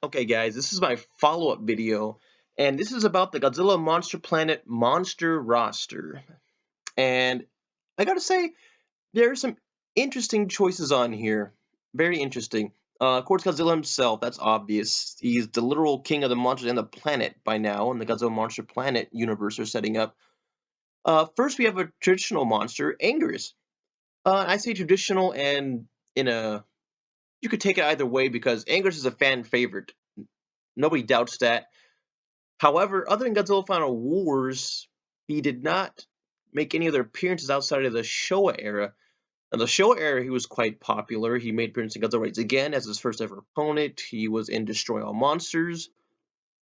Okay, guys, this is my follow-up video, and this is about the Godzilla Monster Planet monster roster. And I gotta say, there are some interesting choices on here. Very interesting. Of course, Godzilla himself, that's obvious. He's the literal king of the monsters and the planet by now, and the Godzilla Monster Planet universe are setting up. First, we have a traditional monster, Angerus. I say traditional, and in a you could take it either way because Angerus is a fan favorite. Nobody doubts that. However, other than Godzilla Final Wars, he did not make any other appearances outside of the Showa era. In the Showa era, he was quite popular. He made appearances in Godzilla Raids Again as his first ever opponent. He was in Destroy All Monsters.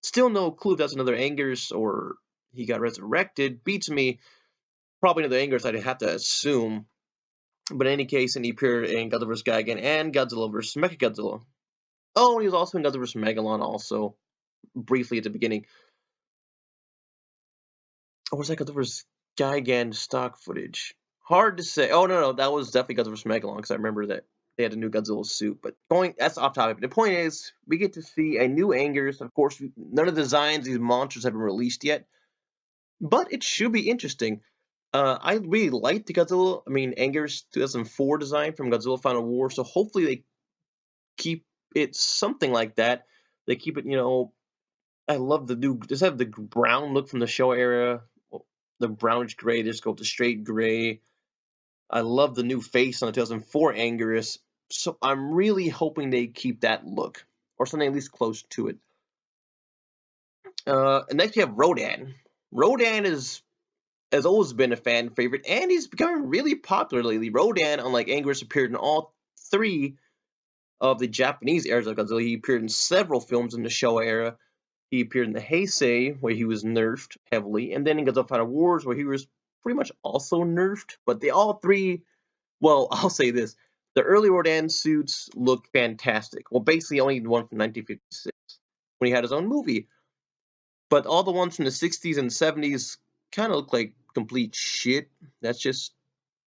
Still no clue if that's another Anger's or he got resurrected. Beats me. Probably another Anger's, I'd have to assume. But in any case, and he appeared in Godzilla vs. Gigan and Godzilla vs. Mechagodzilla. Oh, and he was also in Godzilla vs. Megalon also, briefly at the beginning. Or was that Godzilla vs. Gigan stock footage? Hard to say. Oh no, that was definitely Godzilla vs. Megalon because I remember that they had a new Godzilla suit. But that's off topic. The point is, we get to see a new Anger's. Of course, none of the designs these monsters have been released yet, but it should be interesting. I really like the Anger's 2004 design from Godzilla Final War. So hopefully they keep it something like that. They keep it, I love the new. Just have the brown look from the show era, the brownish gray. Just go to straight gray. I love the new face on the 2004 Angerus. So I'm really hoping they keep that look or something at least close to it. And next we have Rodan. Rodan has always been a fan favorite, and he's becoming really popular lately. Rodan, unlike Angerus, appeared in all three of the Japanese eras of Godzilla. He appeared in several films in the Showa era. He appeared in the Heisei, where he was nerfed heavily, and then in Godzilla Final Wars, where he was pretty much also nerfed. But they all three, well, I'll say this: the early Rodan suits look fantastic. Well, basically only the one from 1956 when he had his own movie, but all the ones from the 60s and 70s kind of look like complete shit. That's just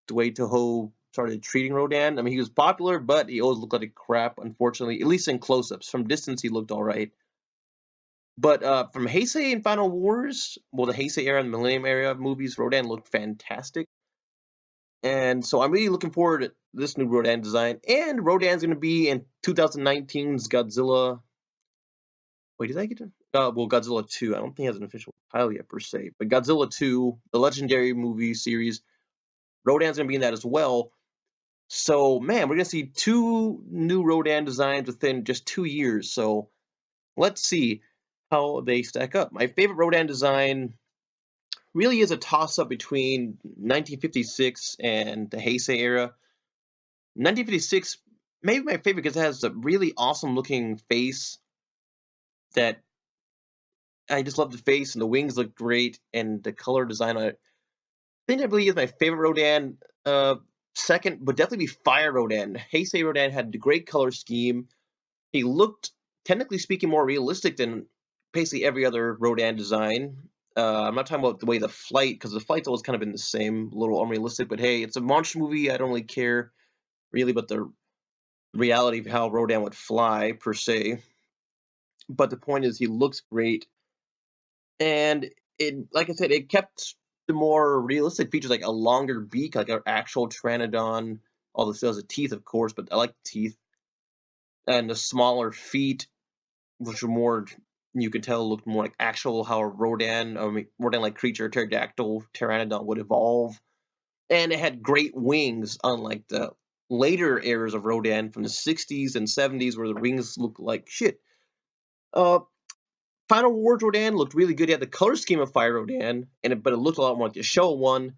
the way Toho started treating Rodan. I mean, he was popular, but he always looked like crap. Unfortunately, at least in close-ups. From distance, he looked all right. But from Heisei and Final Wars, well, the Heisei era and the Millennium era movies, Rodan looked fantastic. And so I'm really looking forward to this new Rodan design. And Rodan's going to be in 2019's Godzilla. Wait, did I get to? Well, Godzilla 2. I don't think it has an official title yet, per se. But Godzilla 2, the legendary movie series, Rodan's going to be in that as well. So, man, we're going to see two new Rodan designs within just 2 years. So, let's see how they stack up. My favorite Rodan design really is a toss-up between 1956 and the Heisei era. 1956, maybe my favorite because it has a really awesome-looking face that I just love the face, and the wings look great, and the color design on it. I think I believe is my favorite Rodan. Second would definitely be Fire Rodan. Heisei Rodan had a great color scheme. He looked, technically speaking, more realistic than basically every other Rodan design. I'm not talking about the way the flight, because the flight's always kind of been the same, a little unrealistic. But hey, it's a monster movie. I don't really care really about the reality of how Rodan would fly per se. But the point is, he looks great, and it, like I said, it kept the more realistic features, like a longer beak, like an actual Pteranodon. Although it still has a teeth, of course, but I like the teeth, and the smaller feet, which were more, you could tell, looked more like actual how a Rodan-like creature, pterodactyl, pteranodon would evolve. And it had great wings, unlike the later eras of Rodan from the 60s and 70s, where the wings looked like shit. Uh, Final Wars Rodan looked really good. It had the color scheme of Fire Rodan, but it looked a lot more like the Showa one.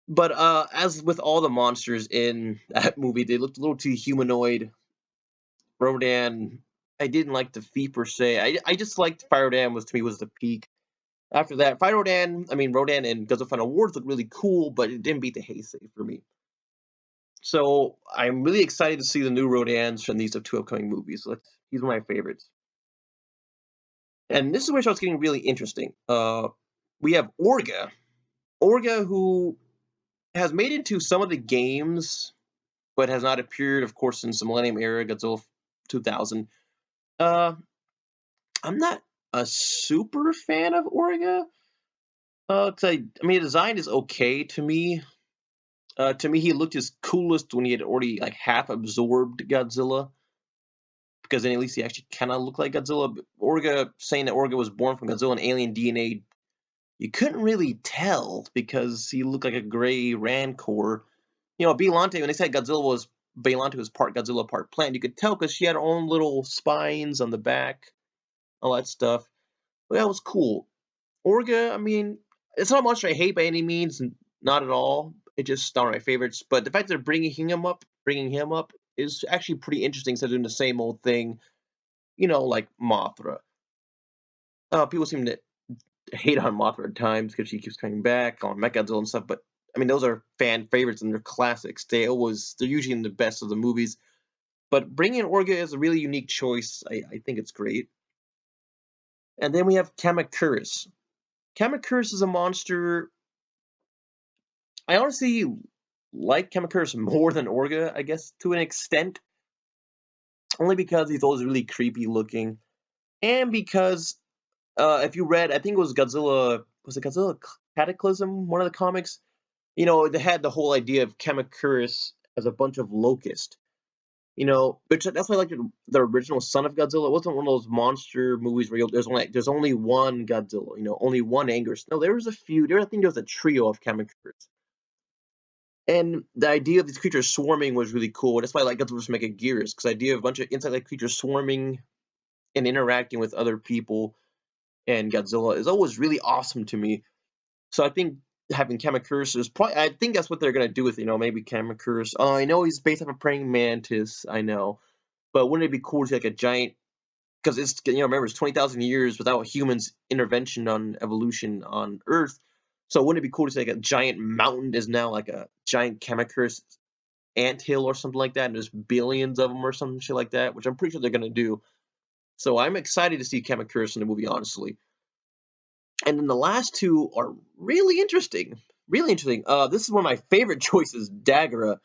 But as with all the monsters in that movie, they looked a little too humanoid. Rodan, I didn't like the feet per se. I just liked Fire Rodan to me was the peak. After that, Rodan and Godzilla Final Wars looked really cool, but it didn't beat the Heisei for me. So I'm really excited to see the new Rodans from these two upcoming movies. He's one of my favorites. And this is where it starts getting really interesting. We have Orga. Orga, who has made it into some of the games, but has not appeared, of course, since the Millennium era, Godzilla 2000. Uh, I'm not a super fan of Orga. 'Cause I mean, the design is okay to me. To me, he looked his coolest when he had already like half absorbed Godzilla, because then at least he actually kind of looked like Godzilla. But Orga, saying that Orga was born from Godzilla and alien DNA, you couldn't really tell because he looked like a gray Rancor. Beyonce, when they said Beyonce was part Godzilla, part plant, you could tell because she had her own little spines on the back, all that stuff. But that was cool. Orga, I mean, it's not much I hate by any means, not at all. It just not my favorites. But the fact they're bringing him up is actually pretty interesting. Instead of doing the same old thing, like Mothra. People seem to hate on Mothra at times because she keeps coming back on Mechagodzilla and stuff. But I mean, those are fan favorites and they're classics. They're usually in the best of the movies. But bringing in Orga is a really unique choice. I think it's great. And then we have Kamacuras. Kamacuras is a monster. I honestly like Kamacuras more than Orga, I guess, to an extent. Only because he's always really creepy looking. And because if you read, I think it was it Godzilla Cataclysm, one of the comics? They had the whole idea of Kamacuras as a bunch of locusts. Which that's why I like the original Son of Godzilla. It wasn't one of those monster movies where there's only one Godzilla, only one Angus. No, there was a few. I think there was a trio of Kamacuras. And the idea of these creatures swarming was really cool. That's why I like Godzilla's Megaguirus, because the idea of a bunch of insect-like creatures swarming and interacting with other people and Godzilla is always really awesome to me. So I think having Kamacuras is probably, I think that's what they're gonna do with maybe Kamacuras. I know he's based off a praying mantis, I know, but wouldn't it be cool to see like a giant? Because remember, it's 20,000 years without humans' intervention on evolution on Earth. So wouldn't it be cool to see like a giant mountain is now like a giant Kamacuras anthill or something like that, and there's billions of them or some shit like that, which I'm pretty sure they're gonna do. So I'm excited to see Kamacuras in the movie, honestly. And then the last two are really interesting. Really interesting. This is one of my favorite choices, Dagara,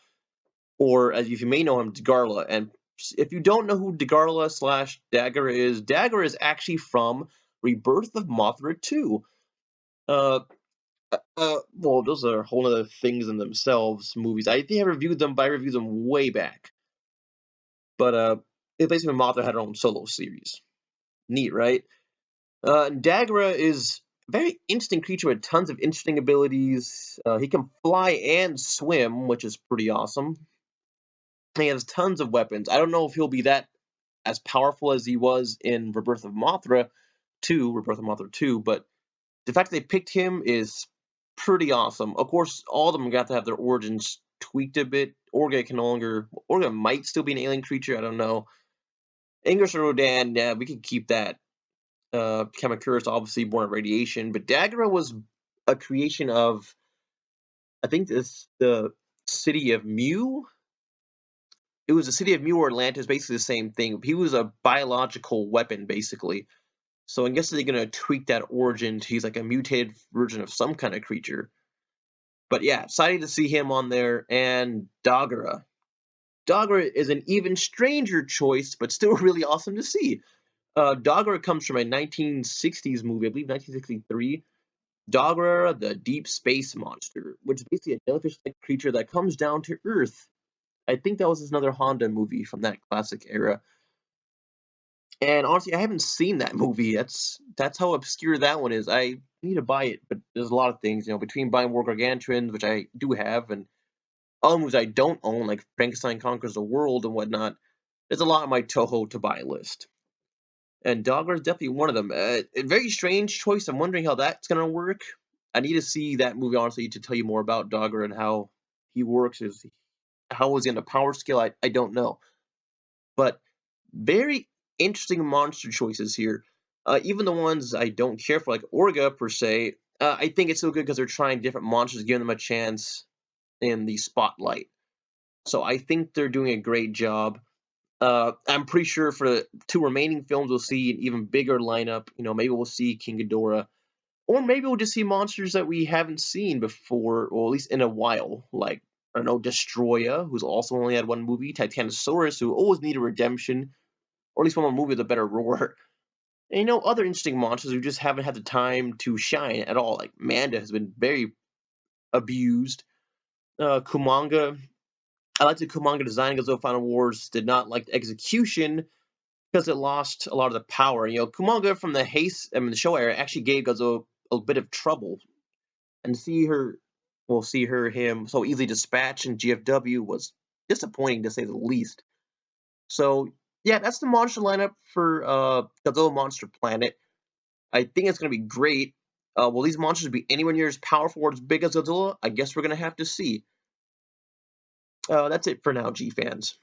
or as you may know him, Dagarla. And if you don't know who Dagarla slash Dagara is actually from Rebirth of Mothra 2. Uh, well, those are whole other things in themselves, movies. I think I reviewed them, but I reviewed them way back. But it basically Mothra had her own solo series. Neat, right? Dagara is a very interesting creature with tons of interesting abilities. He can fly and swim, which is pretty awesome. He has tons of weapons. I don't know if he'll be that as powerful as he was in Rebirth of Mothra 2, but the fact they picked him is pretty awesome. Of course, all of them got to have their origins tweaked a bit. Orga might still be an alien creature, I don't know. English or Rodan, yeah, we could keep that. Kamakura is obviously born of radiation, but Dagara was a creation of, I think, the city of Mu. It was the city of Mu or Atlantis, basically the same thing. He was a biological weapon, basically. So I guess they're gonna tweak that origin to he's like a mutated version of some kind of creature. But yeah, excited to see him on there. And Dagara. Dagara is an even stranger choice, but still really awesome to see. Dagara comes from a 1960s movie, I believe 1963. Dagara, the deep space monster, which is basically a jellyfish-like creature that comes down to Earth. I think that was another Honda movie from that classic era. And honestly, I haven't seen that movie. That's how obscure that one is. I need to buy it, but there's a lot of things, between buying War Gargantuans, which I do have, and other movies I don't own, like Frankenstein Conquers the World and whatnot. There's a lot on my Toho to buy list. And Dogger is definitely one of them. A very strange choice. I'm wondering how that's going to work. I need to see that movie, honestly, to tell you more about Dogger and how he works. How is he on the power scale? I don't know. But very interesting monster choices here. Even the ones I don't care for, like Orga per se, I think it's so good because they're trying different monsters, giving them a chance in the spotlight. So I think they're doing a great job. I'm pretty sure for the two remaining films, we'll see an even bigger lineup. Maybe we'll see King Ghidorah, or maybe we'll just see monsters that we haven't seen before, or at least in a while. Like, I don't know, Destroya, who's also only had one movie, Titanosaurus, who always needed redemption, or at least one more movie with a better roar. And other interesting monsters who just haven't had the time to shine at all. Like Manda has been very abused. Kumanga, I liked the Kumanga design. Godzilla Final Wars did not like the execution because it lost a lot of the power. Kumanga from the show era actually gave Godzilla a bit of trouble, and him so easily dispatched in GFW was disappointing to say the least. So yeah, that's the monster lineup for Godzilla Monster Planet. I think it's going to be great. Will these monsters be anywhere near as powerful or as big as Godzilla? I guess we're going to have to see. That's it for now, G fans.